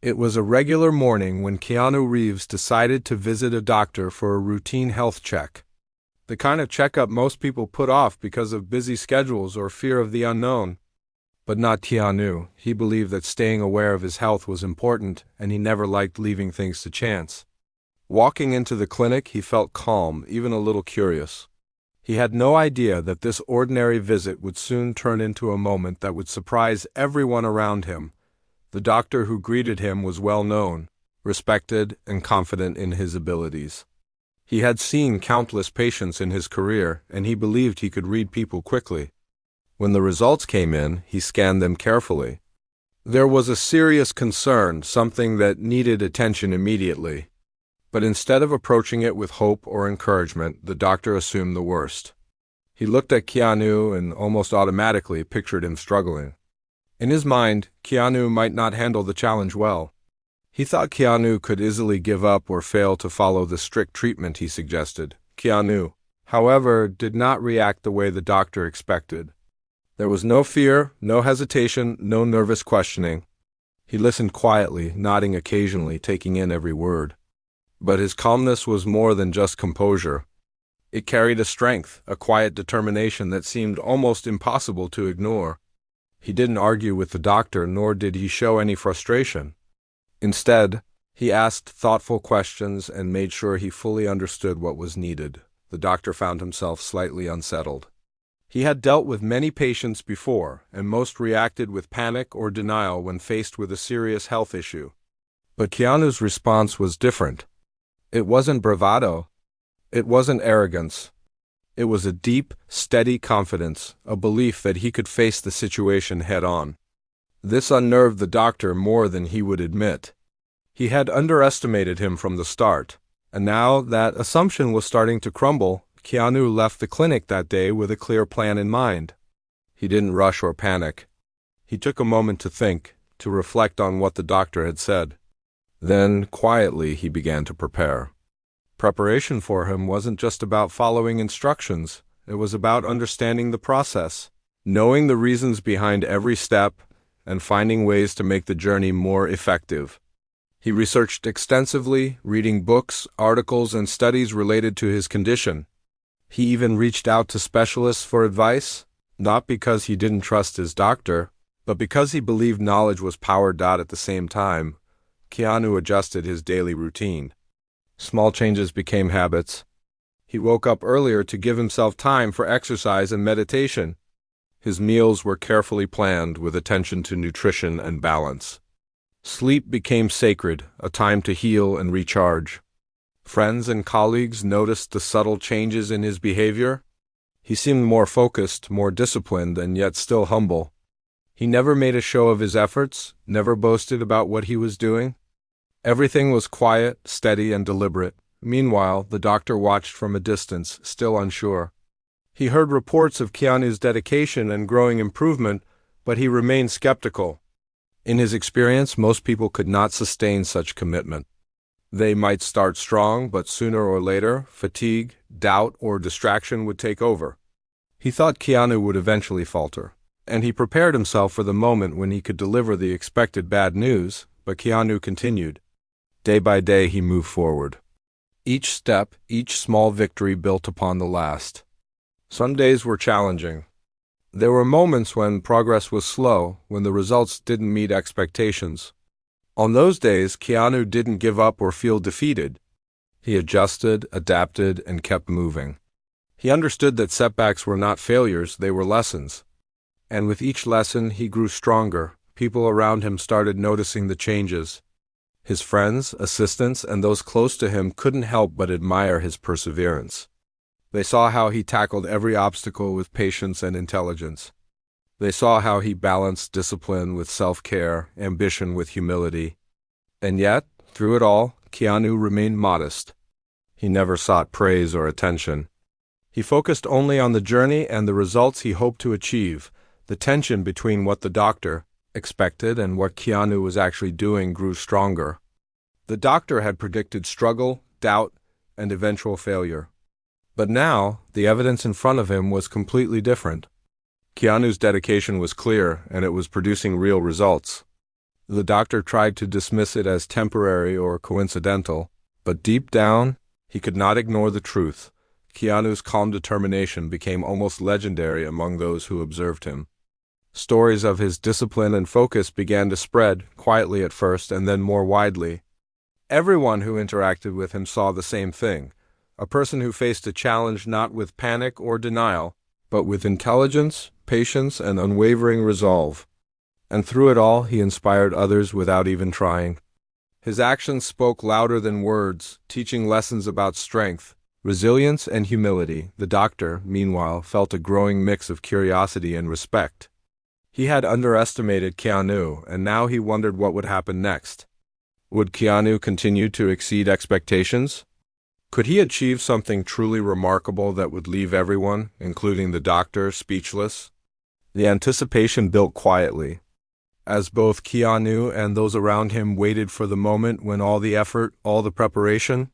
It was a regular morning when Keanu Reeves decided to visit a doctor for a routine health check. The kind of checkup most people put off because of busy schedules or fear of the unknown. But not Keanu. He believed that staying aware of his health was important, and he never liked leaving things to chance. Walking into the clinic, he felt calm, even a little curious. He had no idea that this ordinary visit would soon turn into a moment that would surprise everyone around him. The doctor who greeted him was well known, respected, and confident in his abilities. He had seen countless patients in his career, and he believed he could read people quickly. When the results came in, he scanned them carefully. There was a serious concern, something that needed attention immediately. But instead of approaching it with hope or encouragement, the doctor assumed the worst. He looked at Keanu and almost automatically pictured him struggling. In his mind, Keanu might not handle the challenge well. He thought Keanu could easily give up or fail to follow the strict treatment he suggested. Keanu, however, did not react the way the doctor expected. There was no fear, no hesitation, no nervous questioning. He listened quietly, nodding occasionally, taking in every word. But his calmness was more than just composure. It carried a strength, a quiet determination that seemed almost impossible to ignore. He didn't argue with the doctor, nor did he show any frustration. Instead, he asked thoughtful questions and made sure he fully understood what was needed. The doctor found himself slightly unsettled. He had dealt with many patients before, and most reacted with panic or denial when faced with a serious health issue. But Keanu's response was different. It wasn't bravado. It wasn't arrogance. It was a deep, steady confidence, a belief that he could face the situation head-on. This unnerved the doctor more than he would admit. He had underestimated him from the start, and now that assumption was starting to crumble, Keanu left the clinic that day with a clear plan in mind. He didn't rush or panic. He took a moment to think, to reflect on what the doctor had said. Then, quietly, he began to prepare. Preparation for him wasn't just about following instructions. It was about understanding the process, knowing the reasons behind every step, and finding ways to make the journey more effective. He researched extensively, reading books, articles, and studies related to his condition. He even reached out to specialists for advice, not because he didn't trust his doctor, but because he believed knowledge was power. At the same time, Keanu adjusted his daily routine. Small changes became habits. He woke up earlier to give himself time for exercise and meditation. His meals were carefully planned with attention to nutrition and balance. Sleep became sacred, a time to heal and recharge. Friends and colleagues noticed the subtle changes in his behavior. He seemed more focused, more disciplined, and yet still humble. He never made a show of his efforts, never boasted about what he was doing. Everything was quiet, steady, and deliberate. Meanwhile, the doctor watched from a distance, still unsure. He heard reports of Keanu's dedication and growing improvement, but he remained skeptical. In his experience, most people could not sustain such commitment. They might start strong, but sooner or later, fatigue, doubt, or distraction would take over. He thought Keanu would eventually falter, and he prepared himself for the moment when he could deliver the expected bad news, but Keanu continued. Day by day he moved forward. Each step, each small victory built upon the last. Some days were challenging. There were moments when progress was slow, when the results didn't meet expectations. On those days, Keanu didn't give up or feel defeated. He adjusted, adapted, and kept moving. He understood that setbacks were not failures, they were lessons. And with each lesson, he grew stronger. People around him started noticing the changes. His friends, assistants, and those close to him couldn't help but admire his perseverance. They saw how he tackled every obstacle with patience and intelligence. They saw how he balanced discipline with self-care, ambition with humility. And yet, through it all, Keanu remained modest. He never sought praise or attention. He focused only on the journey and the results he hoped to achieve. The tension between what the doctor expected and what Keanu was actually doing grew stronger. The doctor had predicted struggle, doubt, and eventual failure. But now, the evidence in front of him was completely different. Keanu's dedication was clear, and it was producing real results. The doctor tried to dismiss it as temporary or coincidental, but deep down, he could not ignore the truth. Keanu's calm determination became almost legendary among those who observed him. Stories of his discipline and focus began to spread, quietly at first and then more widely. Everyone who interacted with him saw the same thing: a person who faced a challenge not with panic or denial, but with intelligence, patience, and unwavering resolve. And through it all, he inspired others without even trying. His actions spoke louder than words, teaching lessons about strength, resilience, and humility. The doctor, meanwhile, felt a growing mix of curiosity and respect. He had underestimated Keanu, and now he wondered what would happen next. Would Keanu continue to exceed expectations? Could he achieve something truly remarkable that would leave everyone, including the doctor, speechless? The anticipation built quietly, as both Keanu and those around him waited for the moment when all the effort, all the preparation,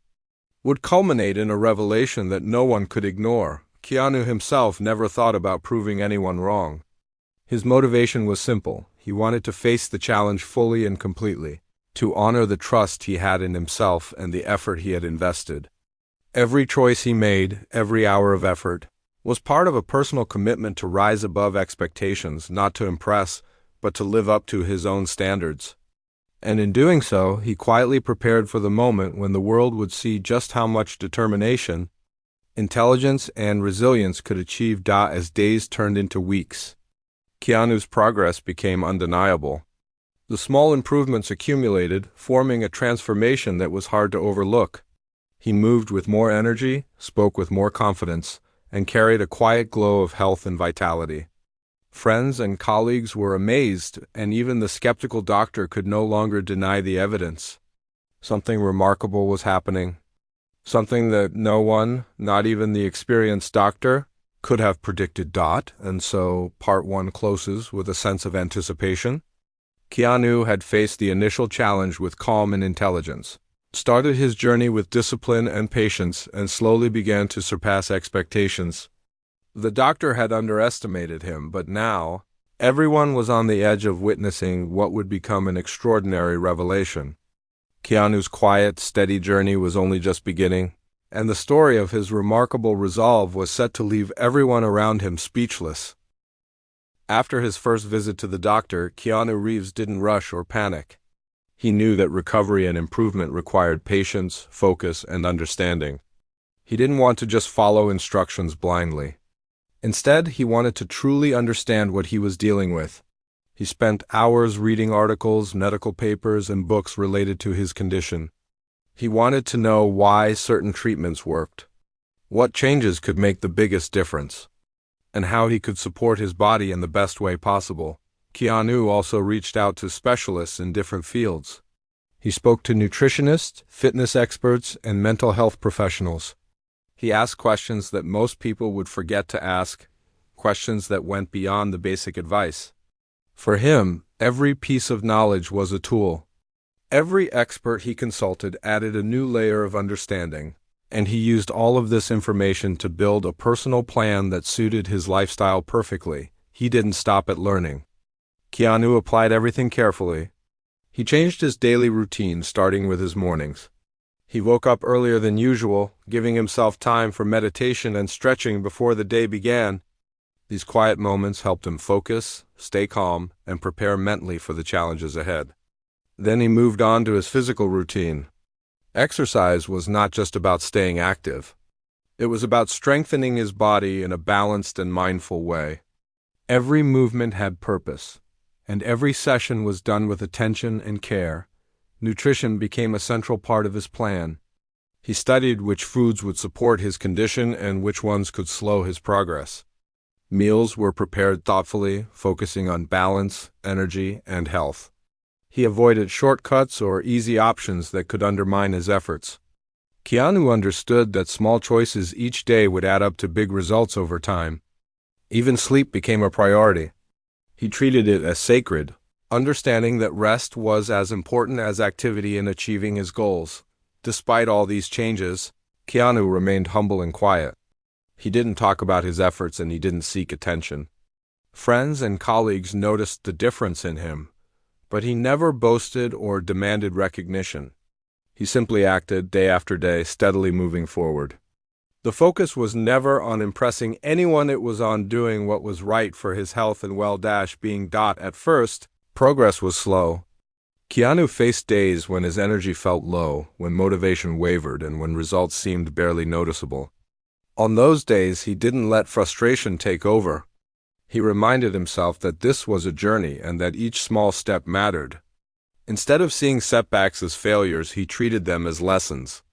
would culminate in a revelation that no one could ignore. Keanu himself never thought about proving anyone wrong. His motivation was simple. He wanted to face the challenge fully and completely, to honor the trust he had in himself and the effort he had invested. Every choice he made, every hour of effort, was part of a personal commitment to rise above expectations, not to impress, but to live up to his own standards. And in doing so, he quietly prepared for the moment when the world would see just how much determination, intelligence, and resilience could achieve as days turned into weeks. Keanu's progress became undeniable. The small improvements accumulated, forming a transformation that was hard to overlook. He moved with more energy, spoke with more confidence, and carried a quiet glow of health and vitality. Friends and colleagues were amazed, and even the skeptical doctor could no longer deny the evidence. Something remarkable was happening. Something that no one, not even the experienced doctor, could have predicted. And so part one closes with a sense of anticipation. Keanu had faced the initial challenge with calm and intelligence, started his journey with discipline and patience, and slowly began to surpass expectations. The doctor had underestimated him, but now, everyone was on the edge of witnessing what would become an extraordinary revelation. Keanu's quiet, steady journey was only just beginning, and the story of his remarkable resolve was set to leave everyone around him speechless. After his first visit to the doctor, Keanu Reeves didn't rush or panic. He knew that recovery and improvement required patience, focus, and understanding. He didn't want to just follow instructions blindly. Instead, he wanted to truly understand what he was dealing with. He spent hours reading articles, medical papers, and books related to his condition. He wanted to know why certain treatments worked, what changes could make the biggest difference, and how he could support his body in the best way possible. Keanu also reached out to specialists in different fields. He spoke to nutritionists, fitness experts, and mental health professionals. He asked questions that most people would forget to ask, questions that went beyond the basic advice. For him, every piece of knowledge was a tool. Every expert he consulted added a new layer of understanding, and he used all of this information to build a personal plan that suited his lifestyle perfectly. He didn't stop at learning. Keanu applied everything carefully. He changed his daily routine, starting with his mornings. He woke up earlier than usual, giving himself time for meditation and stretching before the day began. These quiet moments helped him focus, stay calm, and prepare mentally for the challenges ahead. Then he moved on to his physical routine. Exercise was not just about staying active. It was about strengthening his body in a balanced and mindful way. Every movement had purpose, and every session was done with attention and care. Nutrition became a central part of his plan. He studied which foods would support his condition and which ones could slow his progress. Meals were prepared thoughtfully, focusing on balance, energy, and health. He avoided shortcuts or easy options that could undermine his efforts. Keanu understood that small choices each day would add up to big results over time. Even sleep became a priority. He treated it as sacred, understanding that rest was as important as activity in achieving his goals. Despite all these changes, Keanu remained humble and quiet. He didn't talk about his efforts and he didn't seek attention. Friends and colleagues noticed the difference in him, But he never boasted or demanded recognition. He simply acted, day after day, steadily moving forward. The focus was never on impressing anyone, it was on doing what was right for his health and well-being. At first, progress was slow. Keanu faced days when his energy felt low, when motivation wavered, and when results seemed barely noticeable. On those days, he didn't let frustration take over. He reminded himself that this was a journey and that each small step mattered. Instead of seeing setbacks as failures, he treated them as lessons.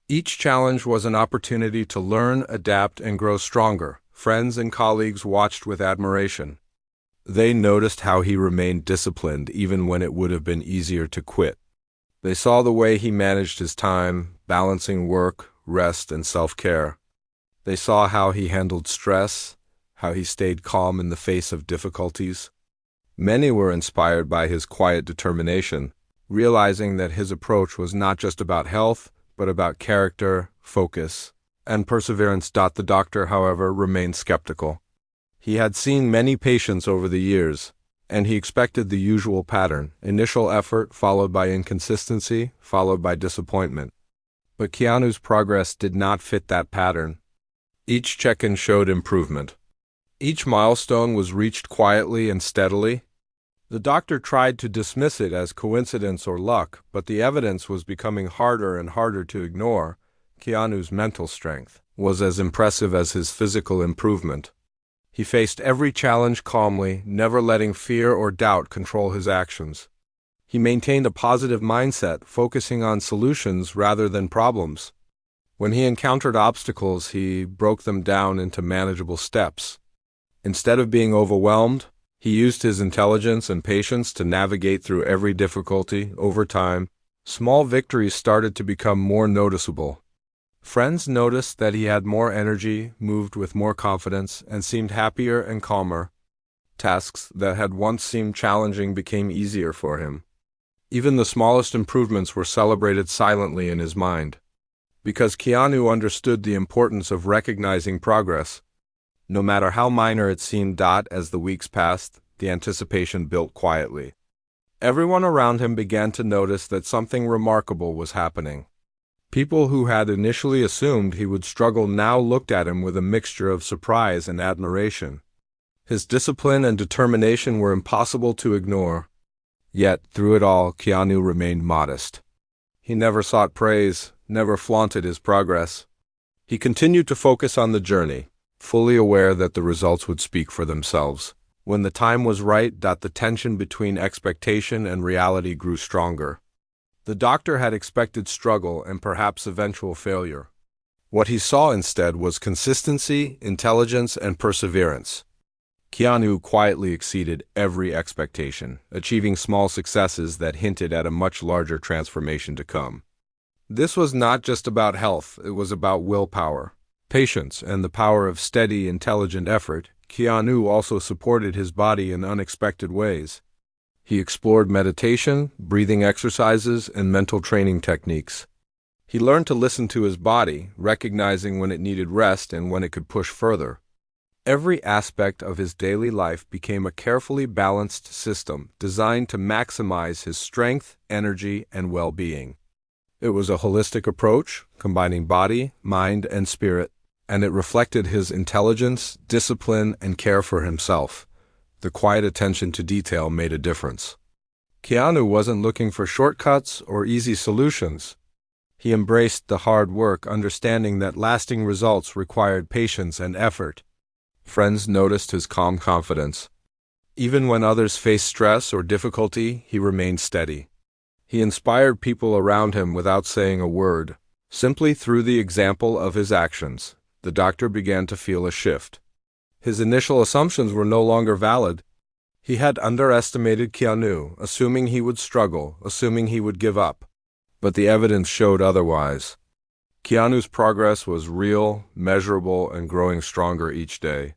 Each challenge was an opportunity to learn, adapt, and grow stronger. Friends and colleagues watched with admiration. They noticed how he remained disciplined even when it would have been easier to quit. They saw the way he managed his time, balancing work, rest, and self-care. They saw how he handled stress, how he stayed calm in the face of difficulties. Many were inspired by his quiet determination, realizing that his approach was not just about health, but about character, focus, and perseverance. The doctor, however, remained skeptical. He had seen many patients over the years, and he expected the usual pattern: initial effort followed by inconsistency, followed by disappointment. But Keanu's progress did not fit that pattern. Each check-in showed improvement. Each milestone was reached quietly and steadily. The doctor tried to dismiss it as coincidence or luck, but the evidence was becoming harder and harder to ignore. Keanu's mental strength was as impressive as his physical improvement. He faced every challenge calmly, never letting fear or doubt control his actions. He maintained a positive mindset, focusing on solutions rather than problems. When he encountered obstacles, he broke them down into manageable steps. Instead of being overwhelmed, he used his intelligence and patience to navigate through every difficulty. Over time, small victories started to become more noticeable. Friends noticed that he had more energy, moved with more confidence, and seemed happier and calmer. Tasks that had once seemed challenging became easier for him. Even the smallest improvements were celebrated silently in his mind. Because Keanu understood the importance of recognizing progress, no matter how minor it seemed. As the weeks passed, the anticipation built quietly. Everyone around him began to notice that something remarkable was happening. People who had initially assumed he would struggle now looked at him with a mixture of surprise and admiration. His discipline and determination were impossible to ignore. Yet, through it all, Keanu remained modest. He never sought praise, never flaunted his progress. He continued to focus on the journey, fully aware that the results would speak for themselves. When the time was right, the tension between expectation and reality grew stronger. The doctor had expected struggle and perhaps eventual failure. What he saw instead was consistency, intelligence, and perseverance. Keanu quietly exceeded every expectation, achieving small successes that hinted at a much larger transformation to come. This was not just about health, it was about willpower, patience, and the power of steady, intelligent effort. Keanu also supported his body in unexpected ways. He explored meditation, breathing exercises, and mental training techniques. He learned to listen to his body, recognizing when it needed rest and when it could push further. Every aspect of his daily life became a carefully balanced system designed to maximize his strength, energy, and well-being. It was a holistic approach, combining body, mind, and spirit, and it reflected his intelligence, discipline, and care for himself. The quiet attention to detail made a difference. Keanu wasn't looking for shortcuts or easy solutions. He embraced the hard work, understanding that lasting results required patience and effort. Friends noticed his calm confidence. Even when others faced stress or difficulty, he remained steady. He inspired people around him without saying a word. Simply through the example of his actions, the doctor began to feel a shift. His initial assumptions were no longer valid. He had underestimated Keanu, assuming he would struggle, assuming he would give up. But the evidence showed otherwise. Keanu's progress was real, measurable, and growing stronger each day.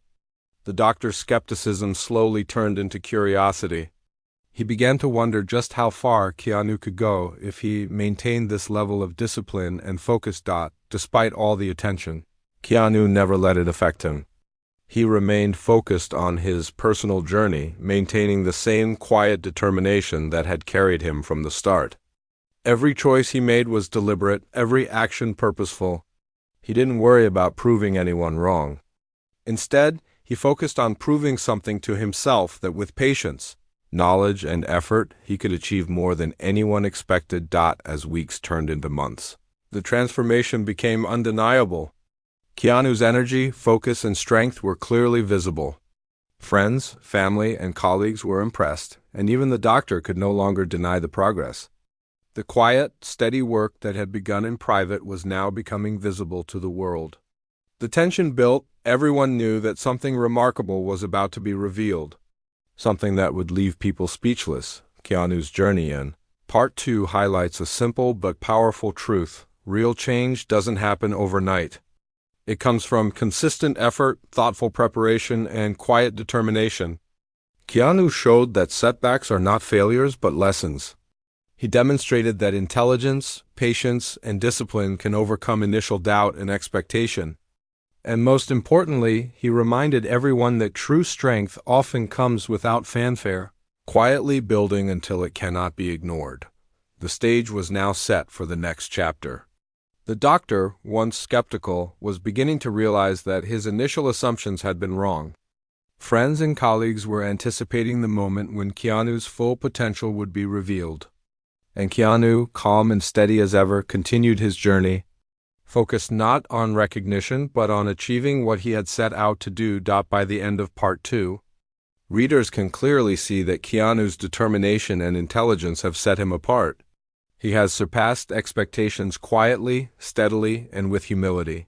The doctor's skepticism slowly turned into curiosity. He began to wonder just how far Keanu could go if he maintained this level of discipline and focus. Despite all the attention, Keanu never let it affect him. He remained focused on his personal journey, maintaining the same quiet determination that had carried him from the start. Every choice he made was deliberate, every action purposeful. He didn't worry about proving anyone wrong. Instead, he focused on proving something to himself that with patience, knowledge, and effort, he could achieve more than anyone expected. As weeks turned into months, the transformation became undeniable. Keanu's energy, focus, and strength were clearly visible. Friends, family, and colleagues were impressed, and even the doctor could no longer deny the progress. The quiet, steady work that had begun in private was now becoming visible to the world. The tension built. Everyone knew that something remarkable was about to be revealed, something that would leave people speechless. Keanu's journey in Part 2 highlights a simple but powerful truth. Real change doesn't happen overnight. It comes from consistent effort, thoughtful preparation, and quiet determination. Keanu showed that setbacks are not failures but lessons. He demonstrated that intelligence, patience, and discipline can overcome initial doubt and expectation. And most importantly, he reminded everyone that true strength often comes without fanfare, quietly building until it cannot be ignored. The stage was now set for the next chapter. The doctor, once skeptical, was beginning to realize that his initial assumptions had been wrong. Friends and colleagues were anticipating the moment when Keanu's full potential would be revealed. And Keanu, calm and steady as ever, continued his journey, focused not on recognition but on achieving what he had set out to do. By the end of Part 2, readers can clearly see that Keanu's determination and intelligence have set him apart. He has surpassed expectations quietly, steadily, and with humility.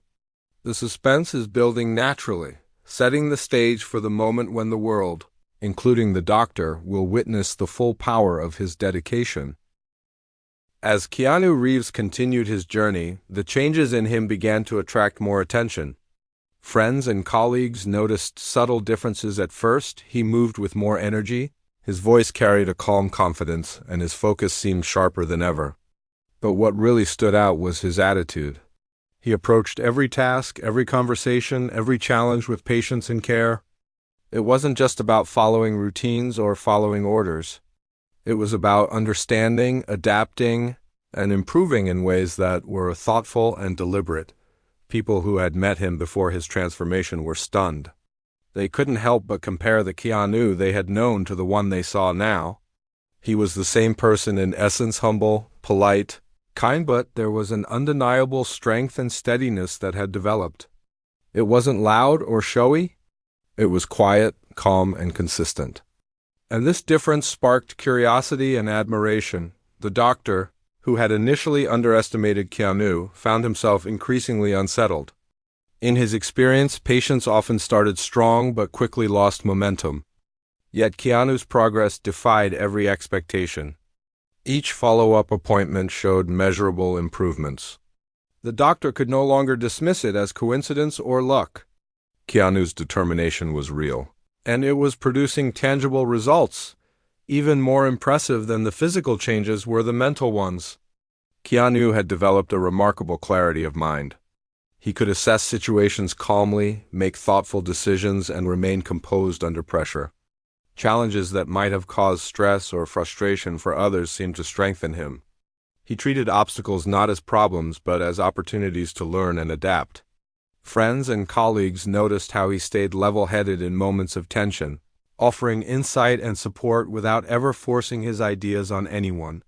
The suspense is building naturally, setting the stage for the moment when the world, including the doctor, will witness the full power of his dedication. As Keanu Reeves continued his journey, the changes in him began to attract more attention. Friends and colleagues noticed subtle differences at first. He moved with more energy, his voice carried a calm confidence, and his focus seemed sharper than ever. But what really stood out was his attitude. He approached every task, every conversation, every challenge with patience and care. It wasn't just about following routines or following orders. It was about understanding, adapting, and improving in ways that were thoughtful and deliberate. People who had met him before his transformation were stunned. They couldn't help but compare the Keanu they had known to the one they saw now. He was the same person in essence, humble, polite, kind, but there was an undeniable strength and steadiness that had developed. It wasn't loud or showy. It was quiet, calm, and consistent. And this difference sparked curiosity and admiration. The doctor, who had initially underestimated Keanu, found himself increasingly unsettled. In his experience, patience often started strong but quickly lost momentum. Yet Keanu's progress defied every expectation. Each follow-up appointment showed measurable improvements. The doctor could no longer dismiss it as coincidence or luck. Keanu's determination was real, and it was producing tangible results. Even more impressive than the physical changes were the mental ones. Keanu had developed a remarkable clarity of mind. He could assess situations calmly, make thoughtful decisions, and remain composed under pressure. Challenges that might have caused stress or frustration for others seemed to strengthen him. He treated obstacles not as problems but as opportunities to learn and adapt. Friends and colleagues noticed how he stayed level-headed in moments of tension, offering insight and support without ever forcing his ideas on anyone.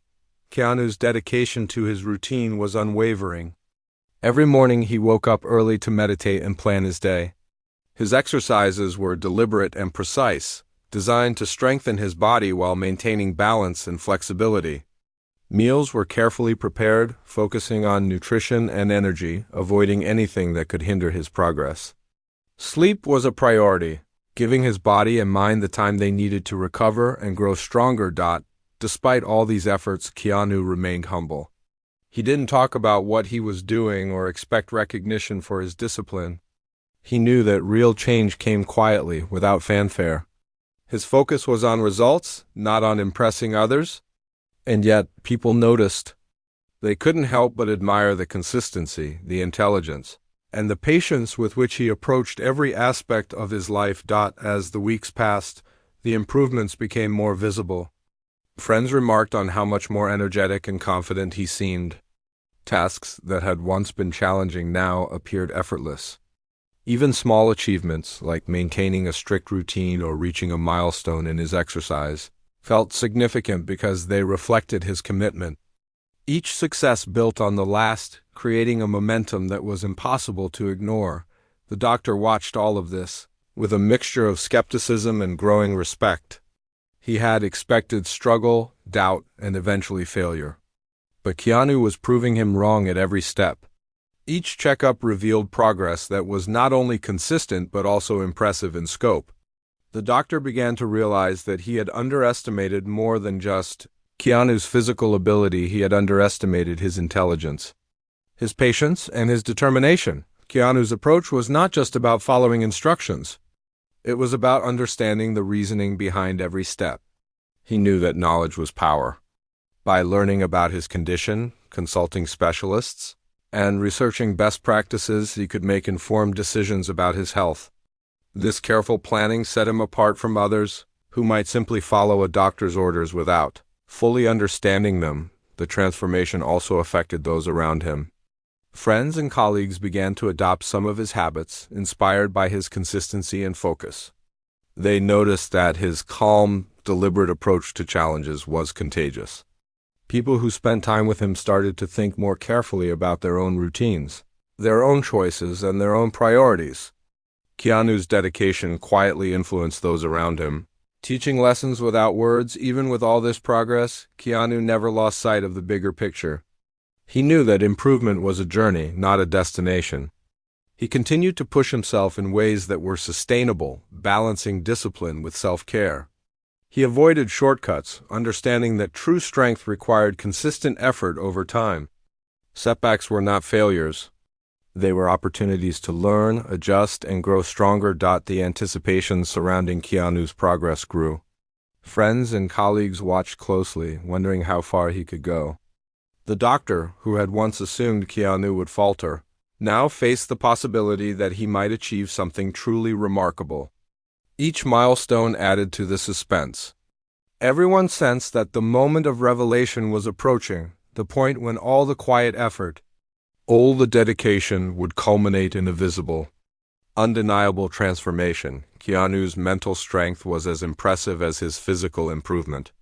Keanu's dedication to his routine was unwavering. Every morning he woke up early to meditate and plan his day. His exercises were deliberate and precise, designed to strengthen his body while maintaining balance and flexibility. Meals were carefully prepared, focusing on nutrition and energy, avoiding anything that could hinder his progress. Sleep was a priority, giving his body and mind the time they needed to recover and grow stronger. Despite all these efforts, Keanu remained humble. He didn't talk about what he was doing or expect recognition for his discipline. He knew that real change came quietly, without fanfare. His focus was on results, not on impressing others. And yet, people noticed. They couldn't help but admire the consistency, the intelligence, and the patience with which he approached every aspect of his life. As the weeks passed, the improvements became more visible. Friends remarked on how much more energetic and confident he seemed. Tasks that had once been challenging now appeared effortless. Even small achievements, like maintaining a strict routine or reaching a milestone in his exercise, felt significant because they reflected his commitment. Each success built on the last, creating a momentum that was impossible to ignore. The doctor watched all of this, with a mixture of skepticism and growing respect. He had expected struggle, doubt, and eventually failure. But Keanu was proving him wrong at every step. Each checkup revealed progress that was not only consistent but also impressive in scope. The doctor began to realize that he had underestimated more than just Keanu's physical ability. He had underestimated his intelligence, his patience, and his determination. Keanu's approach was not just about following instructions. It was about understanding the reasoning behind every step. He knew that knowledge was power. By learning about his condition, consulting specialists, and researching best practices, he could make informed decisions about his health. This careful planning set him apart from others who might simply follow a doctor's orders without fully understanding them. The transformation also affected those around him. Friends and colleagues began to adopt some of his habits, inspired by his consistency and focus. They noticed that his calm, deliberate approach to challenges was contagious. People who spent time with him started to think more carefully about their own routines, their own choices, and their own priorities. Keanu's dedication quietly influenced those around him. Teaching lessons without words, even with all this progress, Keanu never lost sight of the bigger picture. He knew that improvement was a journey, not a destination. He continued to push himself in ways that were sustainable, balancing discipline with self-care. He avoided shortcuts, understanding that true strength required consistent effort over time. Setbacks were not failures. They were opportunities to learn, adjust, and grow stronger. The anticipation surrounding Keanu's progress grew. Friends and colleagues watched closely, wondering how far he could go. The doctor, who had once assumed Keanu would falter, now faced the possibility that he might achieve something truly remarkable. Each milestone added to the suspense. Everyone sensed that the moment of revelation was approaching, the point when all the quiet effort, all the dedication would culminate in a visible, undeniable transformation. Keanu's mental strength was as impressive as his physical improvement.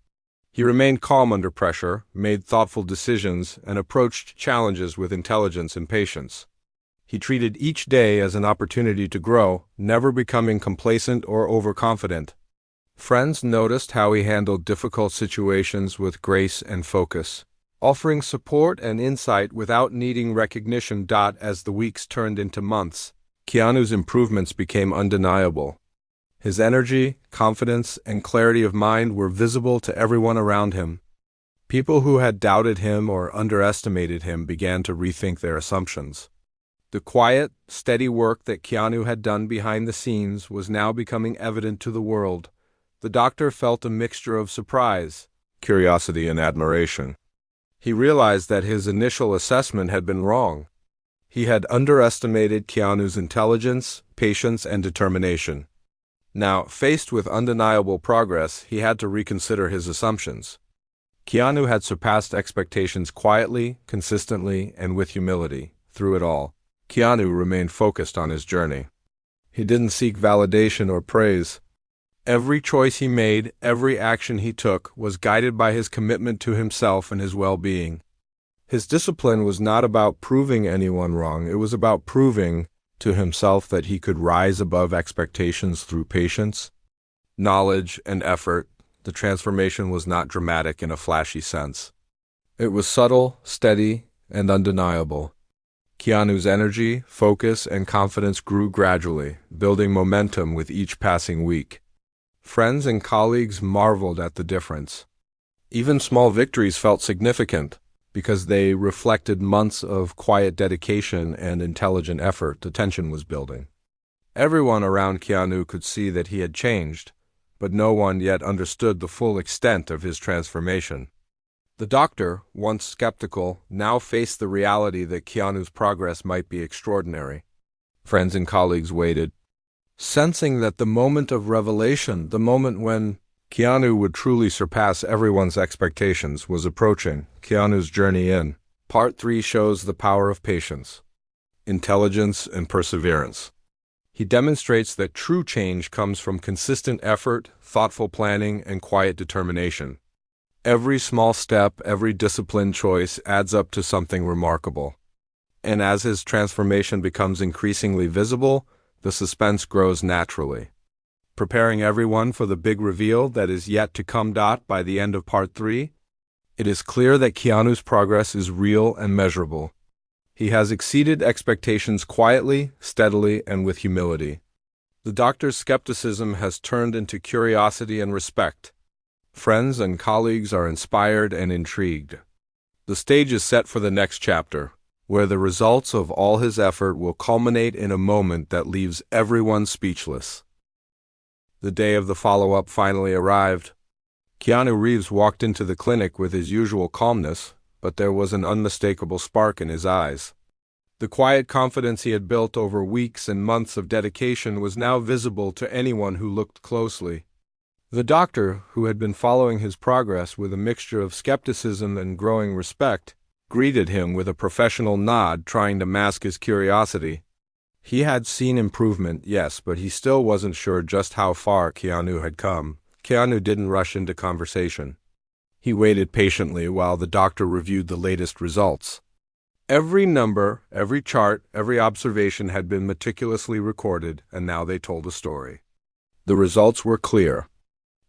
He remained calm under pressure, made thoughtful decisions, and approached challenges with intelligence and patience. He treated each day as an opportunity to grow, never becoming complacent or overconfident. Friends noticed how he handled difficult situations with grace and focus, offering support and insight without needing recognition. As the weeks turned into months, Keanu's improvements became undeniable. His energy, confidence, and clarity of mind were visible to everyone around him. People who had doubted him or underestimated him began to rethink their assumptions. The quiet, steady work that Keanu had done behind the scenes was now becoming evident to the world. The doctor felt a mixture of surprise, curiosity, and admiration. He realized that his initial assessment had been wrong. He had underestimated Keanu's intelligence, patience, and determination. Now, faced with undeniable progress, he had to reconsider his assumptions. Keanu had surpassed expectations quietly, consistently, and with humility. Through it all, Keanu remained focused on his journey. He didn't seek validation or praise. Every choice he made, every action he took, was guided by his commitment to himself and his well-being. His discipline was not about proving anyone wrong. It was about proving to himself that he could rise above expectations through patience, knowledge, and effort. The transformation was not dramatic in a flashy sense. It was subtle, steady, and undeniable. Keanu's energy, focus, and confidence grew gradually, building momentum with each passing week. Friends and colleagues marveled at the difference. Even small victories felt significant because they reflected months of quiet dedication and intelligent effort. The tension was building. Everyone around Keanu could see that he had changed, but no one yet understood the full extent of his transformation. The doctor, once skeptical, now faced the reality that Keanu's progress might be extraordinary. Friends and colleagues waited, sensing that the moment of revelation, the moment when Keanu would truly surpass everyone's expectations, was approaching. Keanu's journey in Part 3 shows the power of patience, intelligence, and perseverance. He demonstrates that true change comes from consistent effort, thoughtful planning, and quiet determination. Every small step, every disciplined choice adds up to something remarkable. And as his transformation becomes increasingly visible, the suspense grows naturally, preparing everyone for the big reveal that is yet to come. By the end of Part 3, it is clear that Keanu's progress is real and measurable. He has exceeded expectations quietly, steadily, and with humility. The doctor's skepticism has turned into curiosity and respect. Friends and colleagues are inspired and intrigued. The stage is set for the next chapter, where the results of all his effort will culminate in a moment that leaves everyone speechless. The day of the follow-up finally arrived. Keanu Reeves walked into the clinic with his usual calmness, but there was an unmistakable spark in his eyes. The quiet confidence he had built over weeks and months of dedication was now visible to anyone who looked closely. The doctor, who had been following his progress with a mixture of skepticism and growing respect, greeted him with a professional nod, trying to mask his curiosity. He had seen improvement, yes, but he still wasn't sure just how far Keanu had come. Keanu didn't rush into conversation. He waited patiently while the doctor reviewed the latest results. Every number, every chart, every observation had been meticulously recorded, and now they told a story. The results were clear.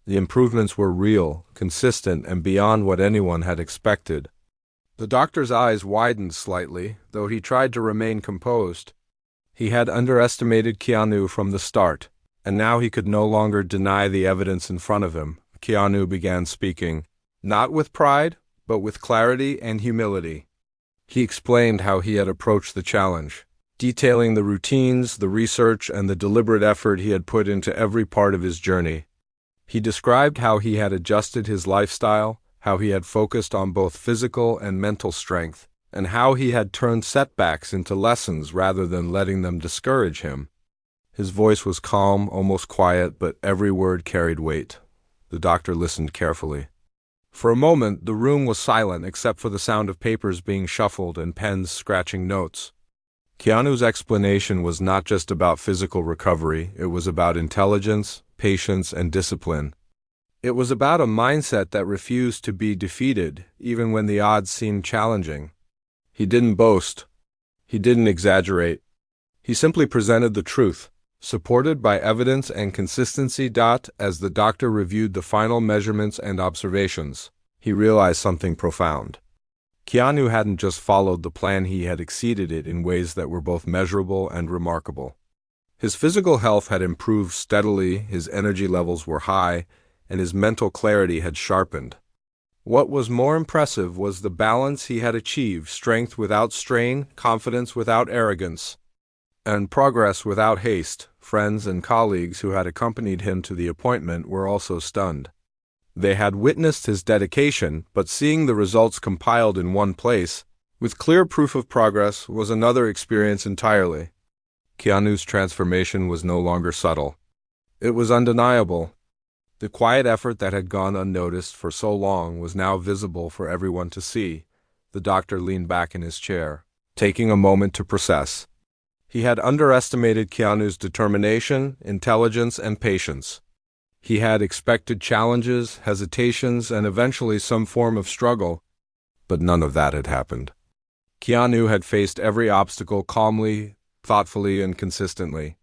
The improvements were real, consistent, and beyond what anyone had expected. The doctor's eyes widened slightly, though he tried to remain composed. He had underestimated Keanu from the start, and now he could no longer deny the evidence in front of him. Keanu began speaking, not with pride, but with clarity and humility. He explained how he had approached the challenge, detailing the routines, the research, and the deliberate effort he had put into every part of his journey. He described how he had adjusted his lifestyle, how he had focused on both physical and mental strength, and how he had turned setbacks into lessons rather than letting them discourage him. His voice was calm, almost quiet, but every word carried weight. The doctor listened carefully. For a moment, the room was silent except for the sound of papers being shuffled and pens scratching notes. Keanu's explanation was not just about physical recovery, it was about intelligence, patience, and discipline. It was about a mindset that refused to be defeated, even when the odds seemed challenging. He didn't boast. He didn't exaggerate. He simply presented the truth, supported by evidence and consistency. As the doctor reviewed the final measurements and observations, he realized something profound. Keanu hadn't just followed the plan, he had exceeded it in ways that were both measurable and remarkable. His physical health had improved steadily, his energy levels were high, and his mental clarity had sharpened. What was more impressive was the balance he had achieved: strength without strain, confidence without arrogance, and progress without haste. Friends and colleagues who had accompanied him to the appointment were also stunned. They had witnessed his dedication, but seeing the results compiled in one place, with clear proof of progress, was another experience entirely. Keanu's transformation was no longer subtle. It was undeniable. The quiet effort that had gone unnoticed for so long was now visible for everyone to see. The doctor leaned back in his chair, taking a moment to process. He had underestimated Keanu's determination, intelligence, and patience. He had expected challenges, hesitations, and eventually some form of struggle, but none of that had happened. Keanu had faced every obstacle calmly, thoughtfully, and consistently.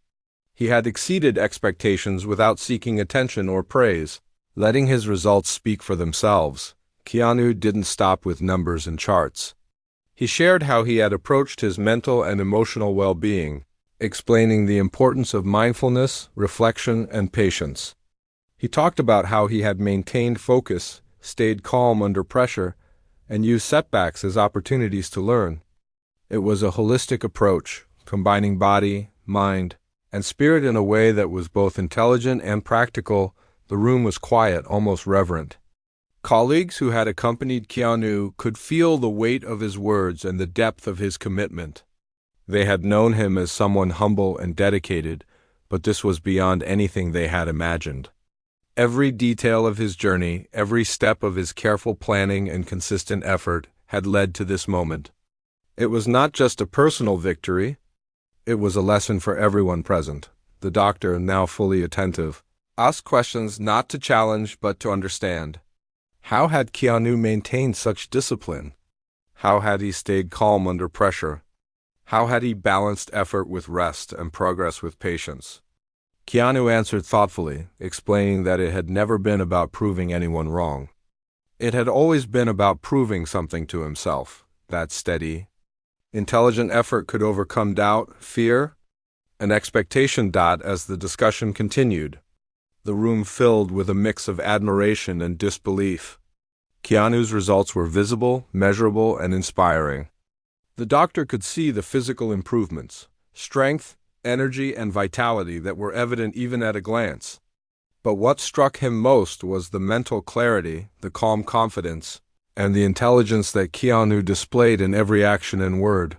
He had exceeded expectations without seeking attention or praise, letting his results speak for themselves. Keanu didn't stop with numbers and charts. He shared how he had approached his mental and emotional well-being, explaining the importance of mindfulness, reflection, and patience. He talked about how he had maintained focus, stayed calm under pressure, and used setbacks as opportunities to learn. It was a holistic approach, combining body, mind, and spirit in a way that was both intelligent and practical. The room was quiet, almost reverent. Colleagues who had accompanied Keanu could feel the weight of his words and the depth of his commitment. They had known him as someone humble and dedicated, but this was beyond anything they had imagined. Every detail of his journey, every step of his careful planning and consistent effort had led to this moment. It was not just a personal victory, it was a lesson for everyone present. The doctor, now fully attentive, asked questions not to challenge but to understand. How had Keanu maintained such discipline? How had he stayed calm under pressure? How had he balanced effort with rest and progress with patience? Keanu answered thoughtfully, explaining that it had never been about proving anyone wrong. It had always been about proving something to himself, that steady, intelligent effort could overcome doubt, fear, and expectation. As the discussion continued, the room filled with a mix of admiration and disbelief. Keanu's results were visible, measurable, and inspiring. The doctor could see the physical improvements, strength, energy, and vitality that were evident even at a glance. But what struck him most was the mental clarity, the calm confidence, and the intelligence that Keanu displayed in every action and word.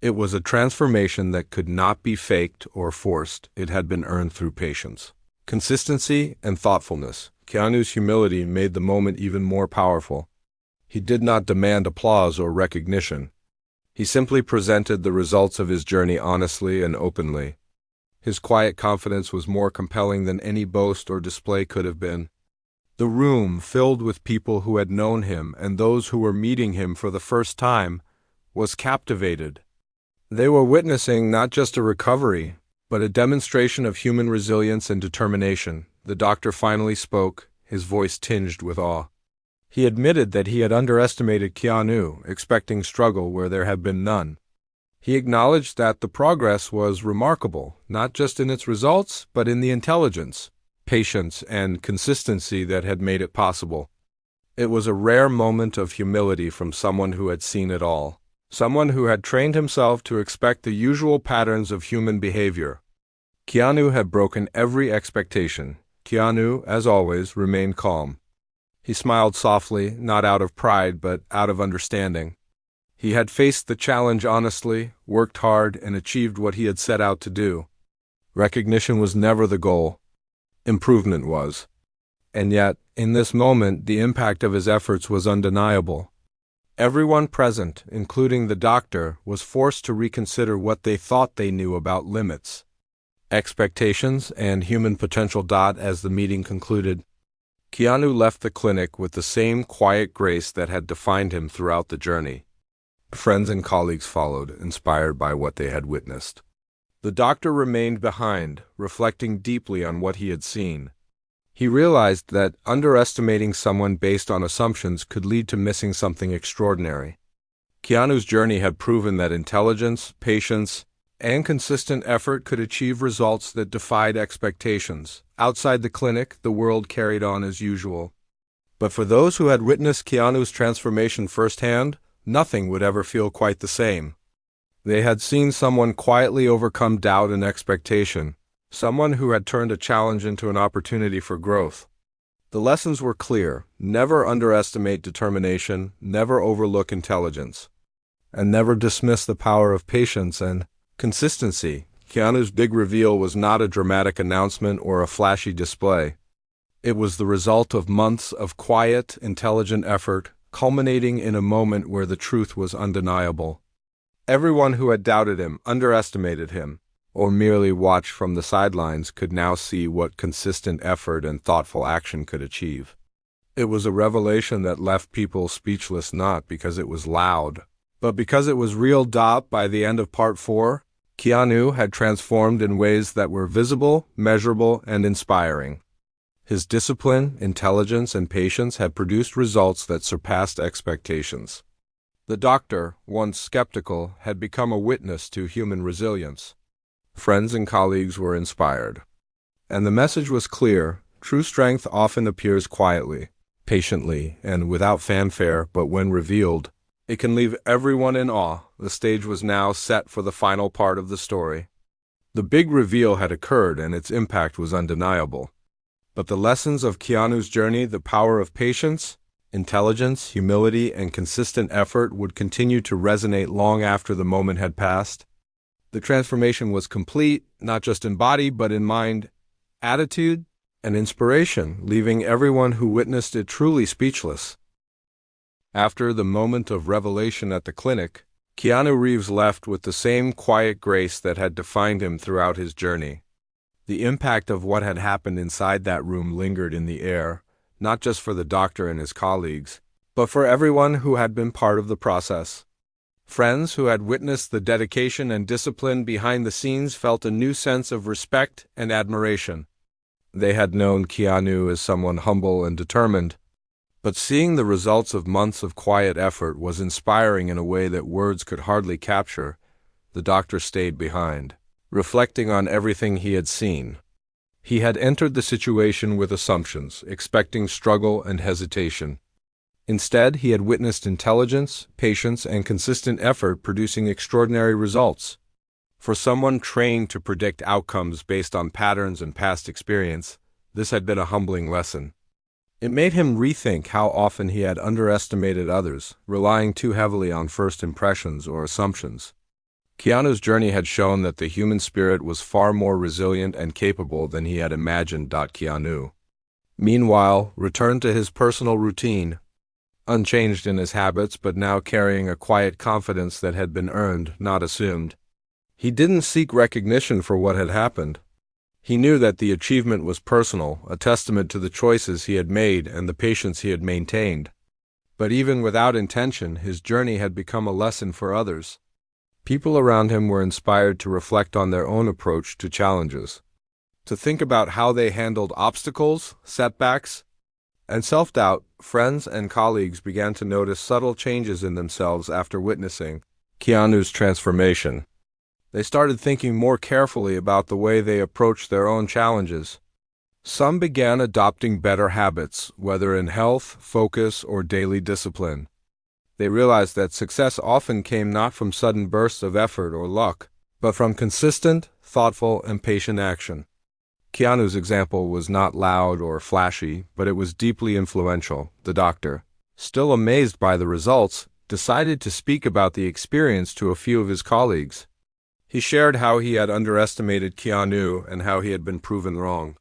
It was a transformation that could not be faked or forced. It had been earned through patience, consistency, and thoughtfulness. Keanu's humility made the moment even more powerful. He did not demand applause or recognition. He simply presented the results of his journey honestly and openly. His quiet confidence was more compelling than any boast or display could have been. The room, filled with people who had known him and those who were meeting him for the first time, was captivated. They were witnessing not just a recovery, but a demonstration of human resilience and determination. The doctor finally spoke, his voice tinged with awe. He admitted that he had underestimated Keanu, expecting struggle where there had been none. He acknowledged that the progress was remarkable, not just in its results, but in the intelligence, patience, and consistency that had made it possible. It was a rare moment of humility from someone who had seen it all, someone who had trained himself to expect the usual patterns of human behavior. Keanu had broken every expectation. Keanu, as always, remained calm. He smiled softly, not out of pride, but out of understanding. He had faced the challenge honestly, worked hard, and achieved what he had set out to do. Recognition was never the goal. Improvement was. And yet, in this moment, the impact of his efforts was undeniable. Everyone present, including the doctor, was forced to reconsider what they thought they knew about limits, expectations, and human potential. As the meeting concluded, Keanu left the clinic with the same quiet grace that had defined him throughout the journey. Friends and colleagues followed, inspired by what they had witnessed. The doctor remained behind, reflecting deeply on what he had seen. He realized that underestimating someone based on assumptions could lead to missing something extraordinary. Keanu's journey had proven that intelligence, patience, and consistent effort could achieve results that defied expectations. Outside the clinic, the world carried on as usual. But for those who had witnessed Keanu's transformation firsthand, nothing would ever feel quite the same. They had seen someone quietly overcome doubt and expectation, someone who had turned a challenge into an opportunity for growth. The lessons were clear: never underestimate determination, never overlook intelligence, and never dismiss the power of patience and consistency. Keanu's big reveal was not a dramatic announcement or a flashy display. It was the result of months of quiet, intelligent effort, culminating in a moment where the truth was undeniable. Everyone who had doubted him, underestimated him, or merely watched from the sidelines could now see what consistent effort and thoughtful action could achieve. It was a revelation that left people speechless, not because it was loud, but because it was real. By the end of Part 4, Keanu had transformed in ways that were visible, measurable, and inspiring. His discipline, intelligence, and patience had produced results that surpassed expectations. The doctor, once skeptical, had become a witness to human resilience. Friends and colleagues were inspired. And the message was clear: true strength often appears quietly, patiently, and without fanfare, but when revealed, it can leave everyone in awe. The stage was now set for the final part of the story. The big reveal had occurred, and its impact was undeniable. But the lessons of Keanu's journey, the power of patience, intelligence, humility, and consistent effort would continue to resonate long after the moment had passed. The transformation was complete, not just in body, but in mind, attitude, and inspiration, leaving everyone who witnessed it truly speechless. After the moment of revelation at the clinic, Keanu Reeves left with the same quiet grace that had defined him throughout his journey. The impact of what had happened inside that room lingered in the air, not just for the doctor and his colleagues, but for everyone who had been part of the process. Friends who had witnessed the dedication and discipline behind the scenes felt a new sense of respect and admiration. They had known Keanu as someone humble and determined, but seeing the results of months of quiet effort was inspiring in a way that words could hardly capture. The doctor stayed behind, reflecting on everything he had seen. He had entered the situation with assumptions, expecting struggle and hesitation. Instead, he had witnessed intelligence, patience, and consistent effort producing extraordinary results. For someone trained to predict outcomes based on patterns and past experience, this had been a humbling lesson. It made him rethink how often he had underestimated others, relying too heavily on first impressions or assumptions. Keanu's journey had shown that the human spirit was far more resilient and capable than he had imagined. Keanu, meanwhile, returned to his personal routine, unchanged in his habits but now carrying a quiet confidence that had been earned, not assumed. He didn't seek recognition for what had happened. He knew that the achievement was personal, a testament to the choices he had made and the patience he had maintained. But even without intention, his journey had become a lesson for others. People around him were inspired to reflect on their own approach to challenges, to think about how they handled obstacles, setbacks, and self-doubt. Friends and colleagues began to notice subtle changes in themselves after witnessing Keanu's transformation. They started thinking more carefully about the way they approached their own challenges. Some began adopting better habits, whether in health, focus, or daily discipline. They realized that success often came not from sudden bursts of effort or luck, but from consistent, thoughtful, and patient action. Keanu's example was not loud or flashy, but it was deeply influential. The doctor, still amazed by the results, decided to speak about the experience to a few of his colleagues. He shared how he had underestimated Keanu and how he had been proven wrong.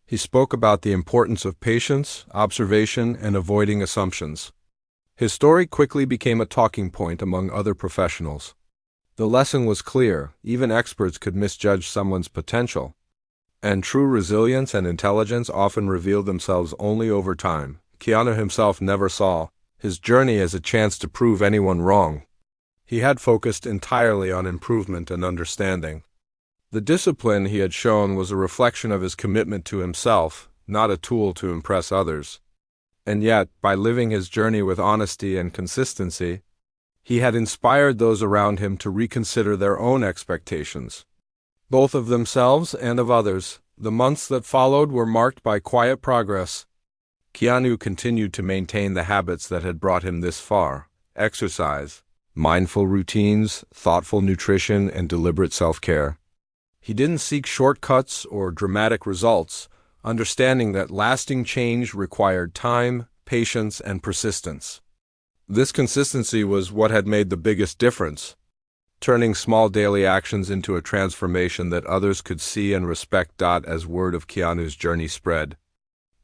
He spoke about the importance of patience, observation, and avoiding assumptions. His story quickly became a talking point among other professionals. The lesson was clear: even experts could misjudge someone's potential. And true resilience and intelligence often reveal themselves only over time. Keanu himself never saw his journey as a chance to prove anyone wrong. He had focused entirely on improvement and understanding. The discipline he had shown was a reflection of his commitment to himself, not a tool to impress others. And yet, by living his journey with honesty and consistency, he had inspired those around him to reconsider their own expectations, both of themselves and of others. The months that followed were marked by quiet progress. Keanu continued to maintain the habits that had brought him this far: exercise, mindful routines, thoughtful nutrition, and deliberate self-care. He didn't seek shortcuts or dramatic results, understanding that lasting change required time, patience, and persistence. This consistency was what had made the biggest difference, turning small daily actions into a transformation that others could see and respect. As word of Keanu's journey spread,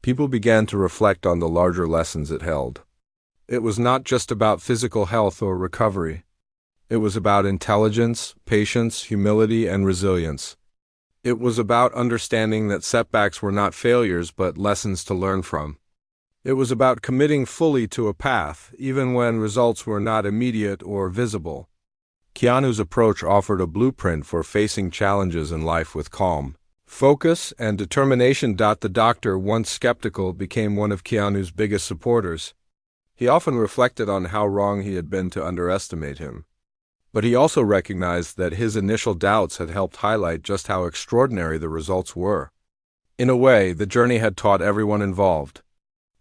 people began to reflect on the larger lessons it held. It was not just about physical health or recovery. It was about intelligence, patience, humility, and resilience. It was about understanding that setbacks were not failures but lessons to learn from. It was about committing fully to a path, even when results were not immediate or visible. Keanu's approach offered a blueprint for facing challenges in life with calm, focus, and determination. The doctor, once skeptical, became one of Keanu's biggest supporters. He often reflected on how wrong he had been to underestimate him. But he also recognized that his initial doubts had helped highlight just how extraordinary the results were. In a way, the journey had taught everyone involved,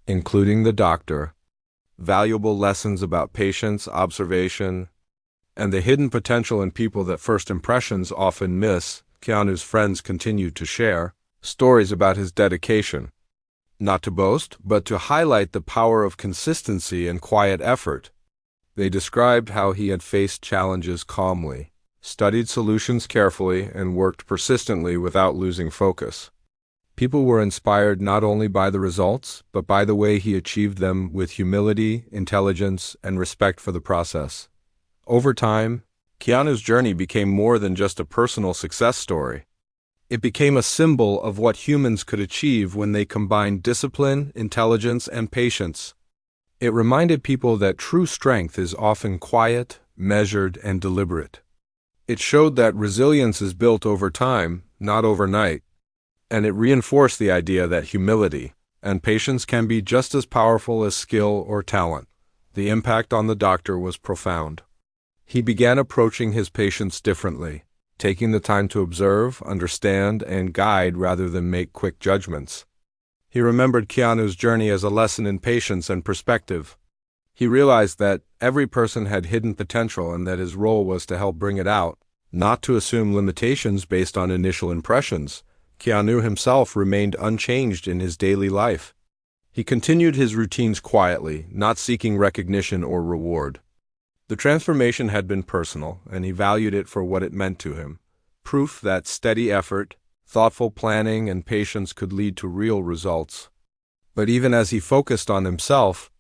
including the doctor, valuable lessons about patience, observation, and the hidden potential in people that first impressions often miss. Keanu's friends continued to share stories about his dedication, not to boast, but to highlight the power of consistency and quiet effort. They described how he had faced challenges calmly, studied solutions carefully, and worked persistently without losing focus. People were inspired not only by the results, but by the way he achieved them with humility, intelligence, and respect for the process. Over time, Keanu's journey became more than just a personal success story. It became a symbol of what humans could achieve when they combined discipline, intelligence, and patience. It reminded people that true strength is often quiet, measured, and deliberate. It showed that resilience is built over time, not overnight. And it reinforced the idea that humility and patience can be just as powerful as skill or talent. The impact on the doctor was profound. He began approaching his patients differently, taking the time to observe, understand, and guide rather than make quick judgments. He remembered Keanu's journey as a lesson in patience and perspective. He realized that every person had hidden potential and that his role was to help bring it out, not to assume limitations based on initial impressions. Keanu himself remained unchanged in his daily life. He continued his routines quietly, not seeking recognition or reward. The transformation had been personal, and he valued it for what it meant to him. Proof that steady effort, thoughtful planning, and patience could lead to real results. But even as he focused on himself,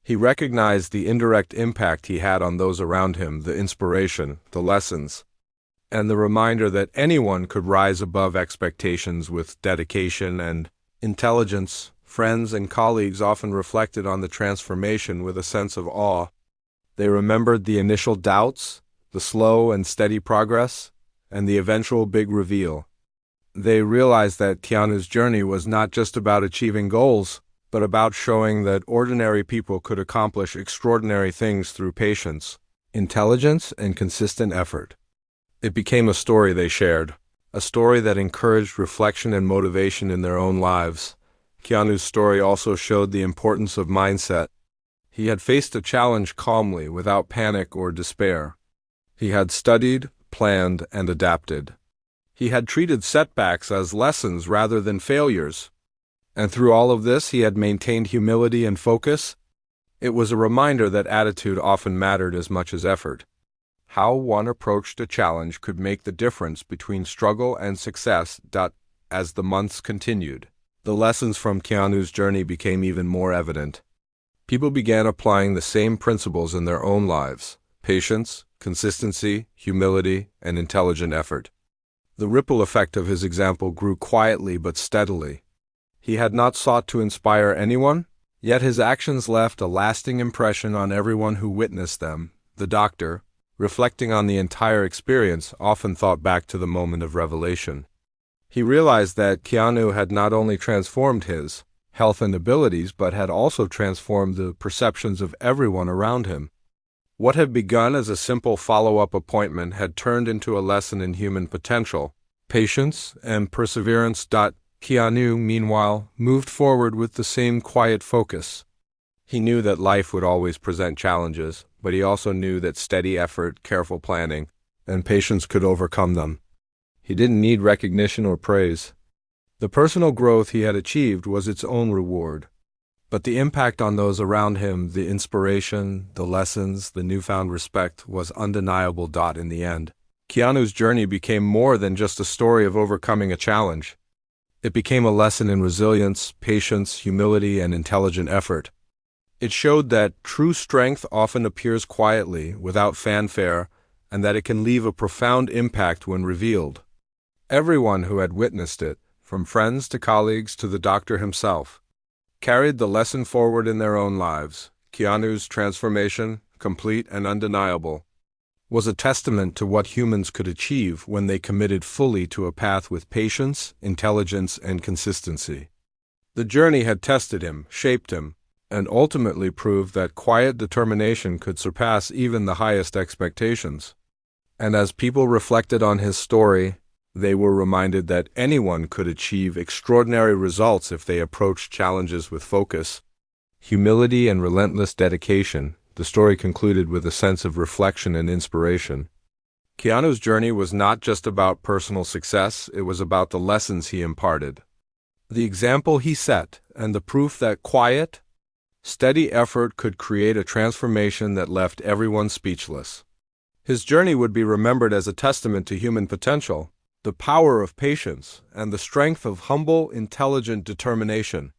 he recognized the indirect impact he had on those around him, the inspiration, the lessons, and the reminder that anyone could rise above expectations with dedication and intelligence. Friends and colleagues often reflected on the transformation with a sense of awe. They remembered the initial doubts, the slow and steady progress, and the eventual big reveal. They realized that Keanu's journey was not just about achieving goals, but about showing that ordinary people could accomplish extraordinary things through patience, intelligence, and consistent effort. It became a story they shared, a story that encouraged reflection and motivation in their own lives. Keanu's story also showed the importance of mindset. He had faced a challenge calmly, without panic or despair. He had studied, planned, and adapted. He had treated setbacks as lessons rather than failures. And through all of this, he had maintained humility and focus. It was a reminder that attitude often mattered as much as effort. How one approached a challenge could make the difference between struggle and success. As the months continued, the lessons from Keanu's journey became even more evident. People began applying the same principles in their own lives: patience, consistency, humility, and intelligent effort. The ripple effect of his example grew quietly but steadily. He had not sought to inspire anyone, yet his actions left a lasting impression on everyone who witnessed them. The doctor, reflecting on the entire experience, often thought back to the moment of revelation. He realized that Keanu had not only transformed his health and abilities, but had also transformed the perceptions of everyone around him. What had begun as a simple follow-up appointment had turned into a lesson in human potential, patience, and perseverance. Keanu, meanwhile, moved forward with the same quiet focus. He knew that life would always present challenges, but he also knew that steady effort, careful planning, and patience could overcome them. He didn't need recognition or praise. The personal growth he had achieved was its own reward. But the impact on those around him, the inspiration, the lessons, the newfound respect, was undeniable. In the end, Keanu's journey became more than just a story of overcoming a challenge. It became a lesson in resilience, patience, humility, and intelligent effort. It showed that true strength often appears quietly, without fanfare, and that it can leave a profound impact when revealed. Everyone who had witnessed it, from friends to colleagues to the doctor himself, carried the lesson forward in their own lives. Keanu's transformation, complete and undeniable, was a testament to what humans could achieve when they committed fully to a path with patience, intelligence, and consistency. The journey had tested him, shaped him, and ultimately proved that quiet determination could surpass even the highest expectations. And as people reflected on his story, they were reminded that anyone could achieve extraordinary results if they approached challenges with focus, humility, and relentless dedication. The story concluded with a sense of reflection and inspiration. Keanu's journey was not just about personal success, it was about the lessons he imparted, the example he set, and the proof that quiet, steady effort could create a transformation that left everyone speechless. His journey would be remembered as a testament to human potential, the power of patience, and the strength of humble, intelligent determination.